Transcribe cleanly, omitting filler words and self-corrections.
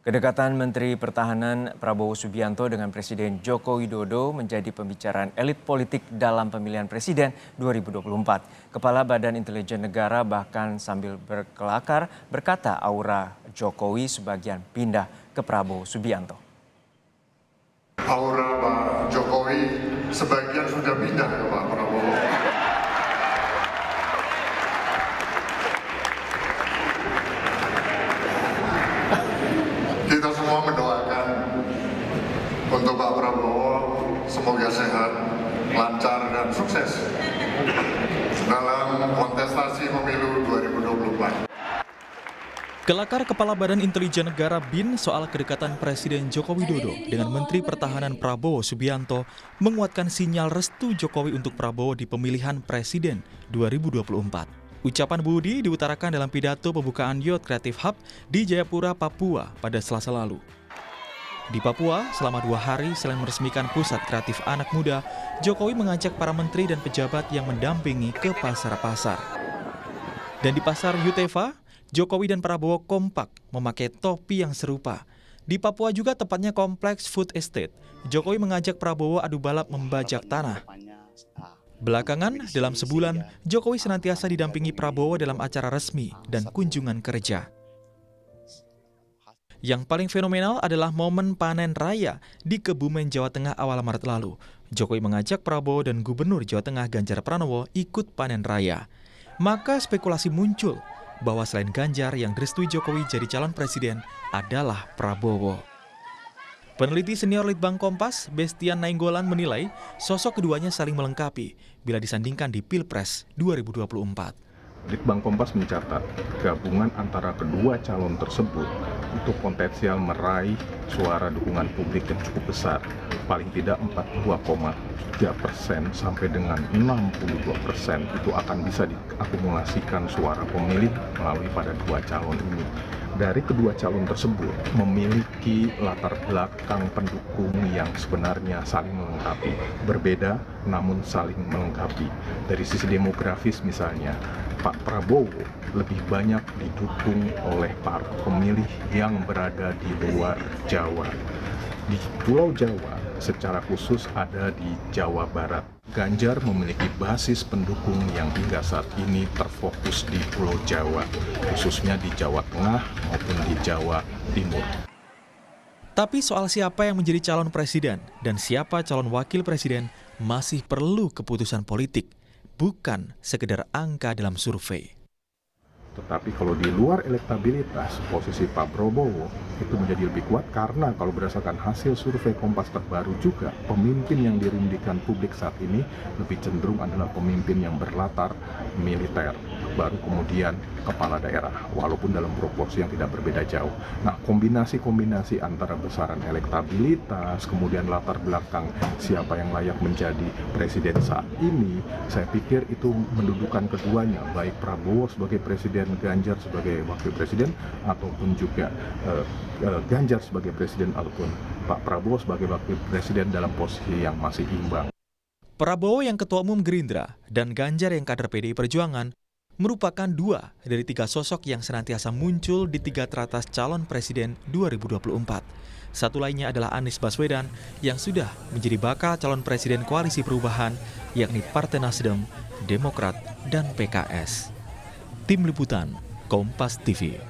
Kedekatan Menteri Pertahanan Prabowo Subianto dengan Presiden Joko Widodo menjadi pembicaraan elit politik dalam pemilihan presiden 2024. Kepala Badan Intelijen Negara bahkan sambil berkelakar berkata aura Jokowi sebagian pindah ke Prabowo Subianto. Aura Pak Jokowi sebagian sudah pindah ke Pak Prabowo. Kita semua mendoakan untuk Pak Prabowo semoga sehat, lancar dan sukses dalam kontestasi pemilu 2024. Kelakar Kepala Badan Intelijen Negara BIN soal kedekatan Presiden Joko Widodo dengan Menteri Pertahanan Prabowo Subianto menguatkan sinyal restu Jokowi untuk Prabowo di pemilihan Presiden 2024. Ucapan Budi diutarakan dalam pidato pembukaan Youth Creative Hub di Jayapura, Papua pada Selasa lalu. Di Papua, selama 2 hari selain meresmikan pusat kreatif anak muda, Jokowi mengajak para menteri dan pejabat yang mendampingi ke pasar-pasar. Dan di pasar Yutefa, Jokowi dan Prabowo kompak memakai topi yang serupa. Di Papua juga tepatnya kompleks Food Estate, Jokowi mengajak Prabowo adu balap membajak tanah. Belakangan, dalam sebulan, Jokowi senantiasa didampingi Prabowo dalam acara resmi dan kunjungan kerja. Yang paling fenomenal adalah momen panen raya di Kebumen, Jawa Tengah awal Maret lalu. Jokowi mengajak Prabowo dan Gubernur Jawa Tengah Ganjar Pranowo ikut panen raya. Maka spekulasi muncul bahwa selain Ganjar yang direstui Jokowi jadi calon presiden adalah Prabowo. Peneliti senior Litbang Kompas, Bestian Nainggolan menilai sosok keduanya saling melengkapi bila disandingkan di Pilpres 2024. Litbang Kompas mencatat gabungan antara kedua calon tersebut itu potensial meraih suara dukungan publik yang cukup besar, paling tidak 42,3% sampai dengan 62% itu akan bisa diakumulasikan suara pemilih melalui pada dua calon ini. Dari kedua calon tersebut memiliki latar belakang pendukung yang sebenarnya saling melengkapi, berbeda namun saling melengkapi. Dari sisi demografis misalnya, Pak Prabowo lebih banyak didukung oleh para pemilih yang berada di luar Jawa. Di Pulau Jawa, secara khusus ada di Jawa Barat. Ganjar memiliki basis pendukung yang hingga saat ini terfokus di Pulau Jawa, khususnya di Jawa Tengah maupun di Jawa Timur. Tapi soal siapa yang menjadi calon presiden dan siapa calon wakil presiden masih perlu keputusan politik, bukan sekedar angka dalam survei. Tetapi kalau di luar elektabilitas, posisi Pak Prabowo itu menjadi lebih kuat karena kalau berdasarkan hasil survei Kompas terbaru juga, pemimpin yang dirindukan publik saat ini lebih cenderung adalah pemimpin yang berlatar militer, baru kemudian kepala daerah, walaupun dalam proporsi yang tidak berbeda jauh. Nah, kombinasi-kombinasi antara besaran elektabilitas, kemudian latar belakang siapa yang layak menjadi presiden saat ini, saya pikir itu mendudukan keduanya, baik Prabowo sebagai presiden, Ganjar sebagai wakil presiden, ataupun juga Ganjar sebagai presiden ataupun Pak Prabowo sebagai wakil presiden dalam posisi yang masih imbang. Prabowo yang Ketua Umum Gerindra dan Ganjar yang kader PDI Perjuangan merupakan 2 dari 3 sosok yang senantiasa muncul di 3 teratas calon presiden 2024. Satu lainnya adalah Anies Baswedan yang sudah menjadi bakal calon presiden Koalisi Perubahan, yakni Partai Nasdem, Demokrat, dan PKS. Tim Liputan, Kompas TV.